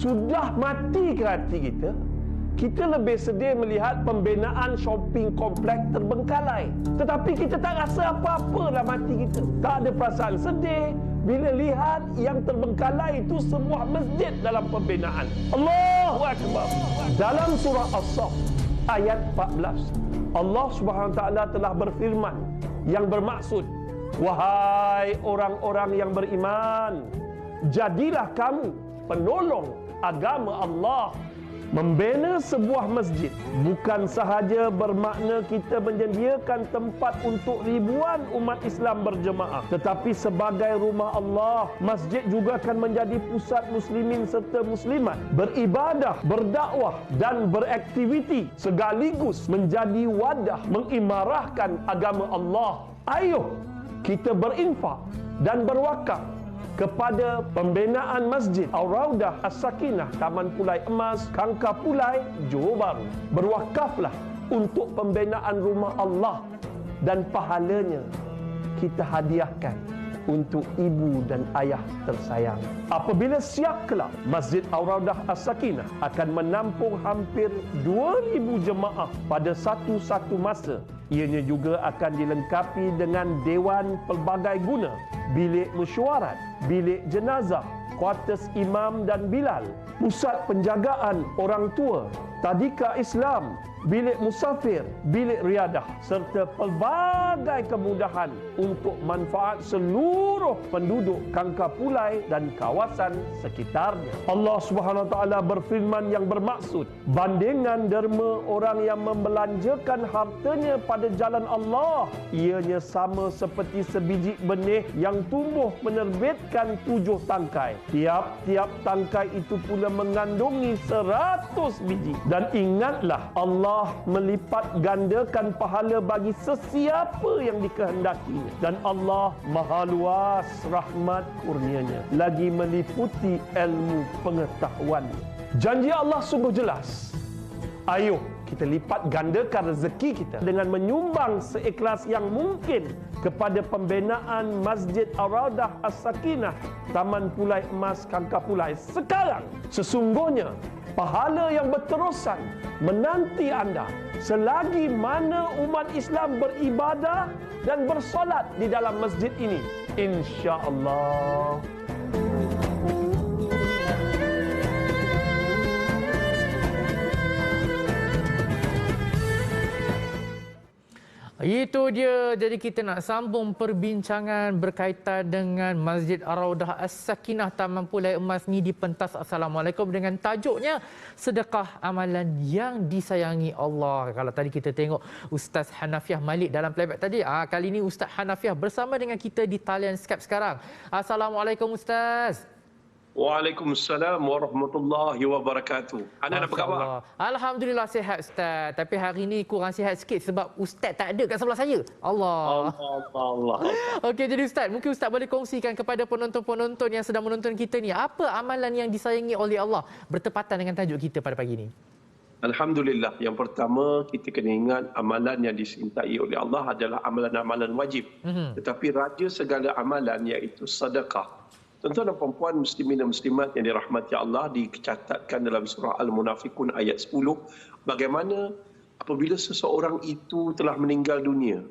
Sudah mati ke hati kita, kita lebih sedih melihat pembinaan shopping kompleks terbengkalai. Tetapi kita tak rasa apa-apa dalam hati kita. Tak ada perasaan sedih bila lihat yang terbengkalai itu sebuah masjid dalam pembinaan. Allahu Akbar. Dalam surah As-Saff ayat 14, Allah Subhanahu Wa Taala telah berfirman yang bermaksud, wahai orang-orang yang beriman, jadilah kamu penolong agama Allah. Membina sebuah masjid bukan sahaja bermakna kita menyediakan tempat untuk ribuan umat Islam berjemaah, tetapi sebagai rumah Allah, masjid juga akan menjadi pusat muslimin serta muslimat beribadah, berdakwah dan beraktiviti, sekaligus menjadi wadah mengimarahkan agama Allah. Ayuh kita berinfak dan berwakaf kepada pembinaan Masjid Ar-Raudah As-Sakinah, Taman Pulai Emas, Kangkar Pulai, Johor Bahru. Berwakaflah untuk pembinaan rumah Allah dan pahalanya kita hadiahkan untuk ibu dan ayah tersayang. Apabila siap kelak, Masjid Ar-Raudah As-Sakinah akan menampung hampir 2,000 jemaah pada satu-satu masa. Ianya juga akan dilengkapi dengan dewan pelbagai guna, bilik mesyuarat, bilik jenazah, kuartus imam dan bilal, pusat penjagaan orang tua, tadika Islam, bilik musafir, bilik riadah serta pelbagai kemudahan untuk manfaat seluruh penduduk Kangkar Pulai dan kawasan sekitarnya. Allah Subhanahu Wa Taala berfirman yang bermaksud, bandingan derma orang yang membelanjakan hartanya pada jalan Allah, ianya sama seperti sebiji benih yang tumbuh menerbitkan 7 tangkai. Tiap-tiap tangkai itu pula mengandungi 100 biji. Dan ingatlah, Allah melipat gandakan pahala bagi sesiapa yang dikehendakinya. Dan Allah maha luas rahmat kurnianya, lagi meliputi ilmu pengetahuannya. Janji Allah sungguh jelas. Ayuh kita lipat gandakan rezeki kita dengan menyumbang seikhlas yang mungkin kepada pembinaan Masjid Ar-Raudah As-Sakinah, Taman Pulai Emas, Kangkar Pulai sekarang. Sesungguhnya pahala yang berterusan menanti anda selagi mana umat Islam beribadah dan bersolat di dalam masjid ini, insya-Allah. Itu dia. Jadi kita nak sambung perbincangan berkaitan dengan Masjid Ar-Raudah As-Sakinah, Taman Pulai Emas ni di pentas Assalamualaikum dengan tajuknya Sedekah Amalan yang Disayangi Allah. Kalau tadi kita tengok Ustaz Hanafiah Malik dalam playback tadi, kali ini Ustaz Hanafiah bersama dengan kita di talian Skype sekarang. Assalamualaikum Ustaz. Waalaikumsalam warahmatullahi wabarakatuh. Anda apa khabar? Alhamdulillah sihat Ustaz. Tapi hari ini kurang sihat sikit sebab Ustaz tak ada kat sebelah saya. Allah. Okey, jadi Ustaz, mungkin Ustaz boleh kongsikan kepada penonton-penonton yang sedang menonton kita ni, apa amalan yang disayangi oleh Allah bertepatan dengan tajuk kita pada pagi ini? Alhamdulillah. Yang pertama, kita kena ingat amalan yang dicintai oleh Allah adalah amalan-amalan wajib. Tetapi raja segala amalan iaitu sedekah. Tuan-tuan dan puan-puan muslimin dan muslimat yang dirahmati Allah, dicatatkan dalam surah Al-Munafiqun ayat 10, bagaimana apabila seseorang itu telah meninggal dunia,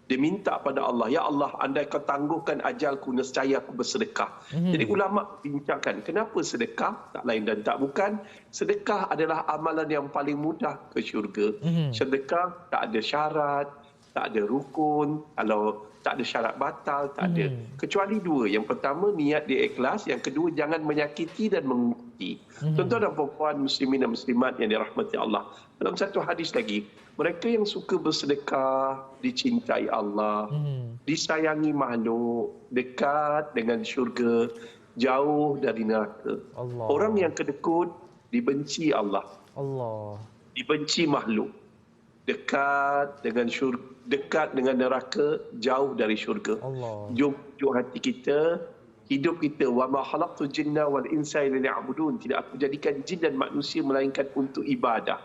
dia minta pada Allah, ya Allah, andai kau tangguhkan ajalku, nescaya aku bersedekah. Jadi ulama bincangkan, kenapa sedekah? Tak lain dan tak bukan, sedekah adalah amalan yang paling mudah ke syurga. Sedekah tak ada syarat, tak ada rukun, kalau tak ada syarat batal, tak ada. Kecuali dua. Yang pertama, niat dia ikhlas. Yang kedua, jangan menyakiti dan mengikuti. Tuan-tuan dan puan-puan muslimin dan muslimat yang dirahmati Allah. Dalam satu hadis lagi, mereka yang suka bersedekah, dicintai Allah, disayangi makhluk, dekat dengan syurga, jauh dari neraka. Allah. Orang yang kedekut, dibenci Allah. Dibenci makhluk. Dekat dengan syurga, dekat dengan neraka, jauh dari syurga. Jom hati kita, hidup kita, wa ma khalaqtul jinna wal insa illa liya'budun, tidak aku jadikan jin dan manusia melainkan untuk ibadah.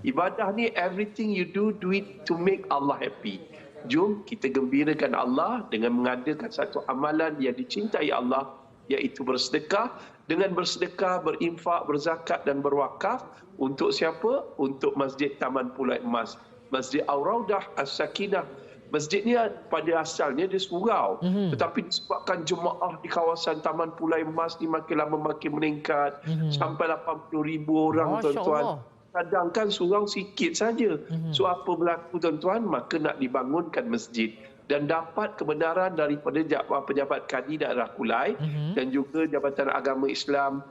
Ibadah ni everything you do it to make Allah happy. Jom kita gembirakan Allah dengan mengadakan satu amalan yang dicintai Allah, iaitu bersedekah. Dengan bersedekah, berinfak, berzakat dan berwakaf untuk siapa? Untuk Masjid Taman Pulai Emas, Masjid Ar-Raudah As-Sakinah. Masjid ni pada asalnya dia surau, tetapi disebabkan jemaah di kawasan Taman Pulai Emas ni makin lama makin meningkat, sampai 80,000 orang, Masya tuan-tuan. Allah. Kadang kan surau sikit saja. So apa berlaku, tuan-tuan? Maka nak dibangunkan masjid dan dapat kebenaran daripada pejabat Kadi Daerah Kulai dan juga Jabatan Agama Islam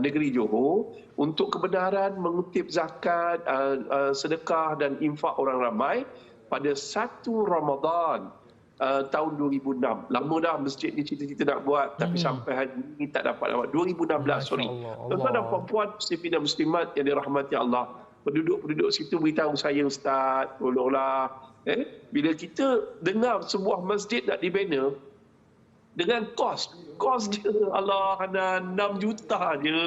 Negeri Johor untuk kebenaran mengutip zakat, sedekah dan infak orang ramai pada 1 Ramadan tahun 2006. Lama dah masjid ni cita-cita nak buat, tapi sampai hari ini tak dapat. 2016, sorry. Tuan-tuan dan puan-puan, muslimin dan muslimat yang dirahmati Allah, penduduk-penduduk situ beritahu saya, Ustaz, tolonglah. Bila kita dengar sebuah masjid nak dibina dengan kos dia, Allah, 6 juta je.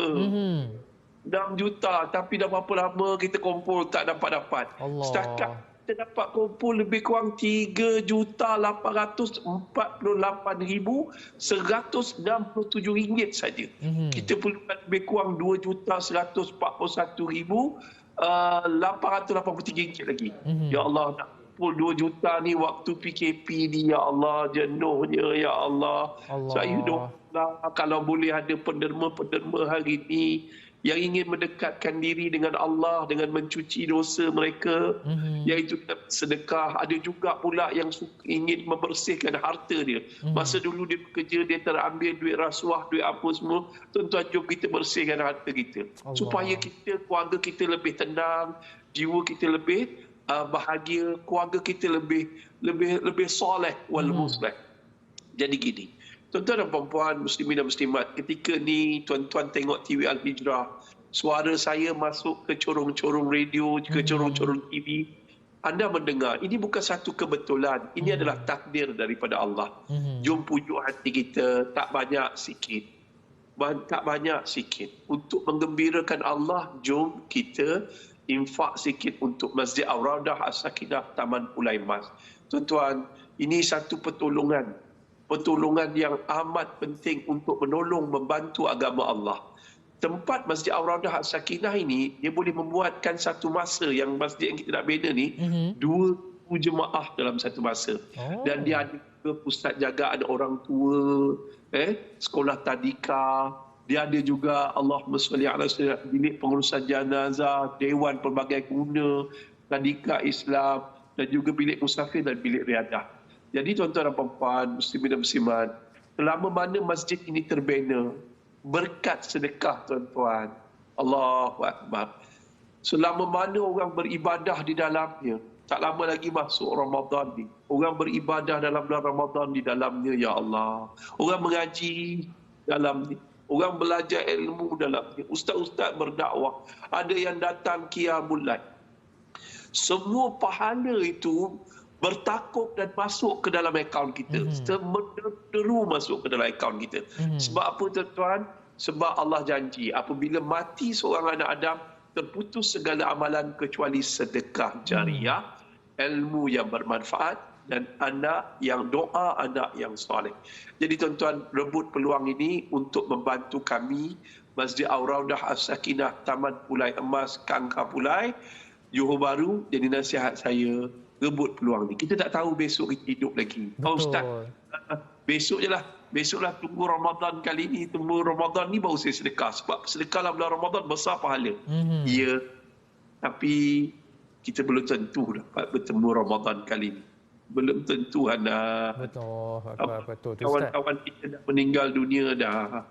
6 juta, tapi dah berapa lama kita kumpul tak dapat-dapat. Setakat kita dapat kumpul lebih kurang 3,848,167 ringgit saja. Kita perlukan lebih kurang 2,141,883 ringgit lagi. Ya Allah, nak kumpul 2 juta ni waktu PKP ni, ya Allah, jenuhnya, ya Allah. Saya doalah kalau boleh ada penderma-penderma hari ini yang ingin mendekatkan diri dengan Allah dengan mencuci dosa mereka, iaitu sedekah. Ada juga pula yang ingin membersihkan harta dia. Masa dulu dia bekerja, dia terambil duit rasuah, duit apa semua. Tuan-tuan, jom kita bersihkan harta kita, supaya kita, keluarga kita lebih tenang, jiwa kita lebih bahagia, keluarga kita lebih soleh wal musleh. Jadi gini, tuan-tuan dan puan-puan, muslimin dan muslimat, ketika ni tuan-tuan tengok TV Al-Hijrah, suara saya masuk ke corong-corong radio, ke corong-corong TV, anda mendengar, ini bukan satu kebetulan, ini adalah takdir daripada Allah. Jom pujuk hati kita, tak banyak sikit. Untuk menggembirakan Allah, jom kita infak sikit untuk Masjid Ar-Raudah As-Sakinah Taman Pulai Emas. Tuan-tuan, ini satu pertolongan yang amat penting untuk menolong, membantu agama Allah. Tempat Masjid Ar-Raudah As-Sakinah ini, dia boleh membuatkan satu masa yang masjid yang kita nak bina ni, 2 jemaah dalam satu masa. Dan dia ada juga pusat jagaan orang tua, sekolah tadika, dia ada juga Allahumma salli ala sayyidina bilik pengurusan jenazah, dewan pelbagai guna, tadika Islam, dan juga bilik musafir dan bilik riadah. Jadi tuan-tuan dan puan-puan, muslimin dan muslimat, selama mana masjid ini terbina, berkat sedekah, tuan-tuan, Allahu Akbar. Selama mana orang beribadah di dalamnya, tak lama lagi masuk Ramadan ni, orang beribadah dalam bulan Ramadan di dalamnya, ya Allah. Orang mengaji dalam ni, orang belajar ilmu dalam ni, ustaz-ustaz berdakwah, ada yang datang qiyamul lail. Semua pahala itu bertakuk dan masuk ke dalam akaun kita. Semenderu masuk ke dalam akaun kita. Sebab apa, tuan-tuan? Sebab Allah janji, apabila mati seorang anak Adam, terputus segala amalan kecuali sedekah jariah, ilmu yang bermanfaat, dan anak yang doa, anak yang soleh. Jadi tuan-tuan, rebut peluang ini untuk membantu kami, Masjid Ar-Raudah As-Sakinah Taman Pulai Emas, Kangkar Pulai, Johor Bahru. Jadi nasihat saya, rebut peluang ni. Kita tak tahu besok kita hidup lagi. Ustaz, besok je lah. Besoklah, tunggu Ramadan kali ni. Tunggu Ramadan ni baru saya sedekah. Sebab sedekah dalam bulan Ramadan besar pahala. Ya. Tapi kita belum tentu dapat bertemu Ramadan kali ni. Belum tentu, Hana. Betul. Kawan-kawan kita dah meninggal dunia dah.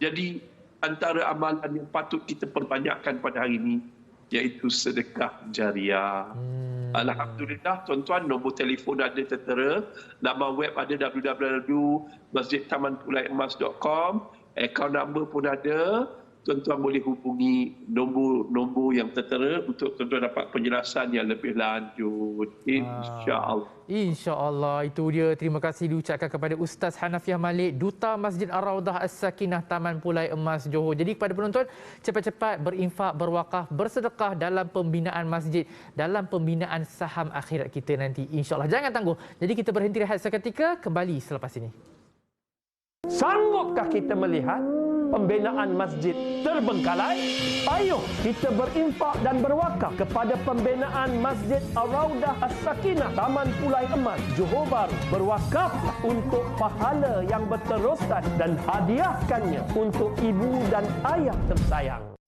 Jadi antara amalan yang patut kita perbanyakkan pada hari ini, iaitu sedekah jariah. Alhamdulillah, tuan-tuan, nombor telefon ada tertera, laman web ada www.masjidtamanpulaiemas.com, akaun number pun ada. Tuan-tuan boleh hubungi nombor yang tertera untuk tuan-tuan dapat penjelasan yang lebih lanjut, insya-Allah. InsyaAllah, itu dia. Terima kasih diucapkan kepada Ustaz Hanafiah Malik, Duta Masjid Ar-Raudah As-Sakinah Taman Pulai Emas Johor. Jadi kepada penonton, cepat-cepat berinfak, berwakaf, bersedekah dalam pembinaan masjid, dalam pembinaan saham akhirat kita nanti, insya-Allah. Jangan tangguh. Jadi kita berhenti rehat seketika, kembali selepas ini. Sanggupkah kita melihat pembinaan masjid terbengkalai? Ayo kita berinfak dan berwakaf kepada pembinaan Masjid Ar-Raudah As-Sakinah, Taman Pulai Emas, Johor Bahru. Berwakaflah untuk pahala yang berterusan dan hadiahkannya untuk ibu dan ayah tersayang.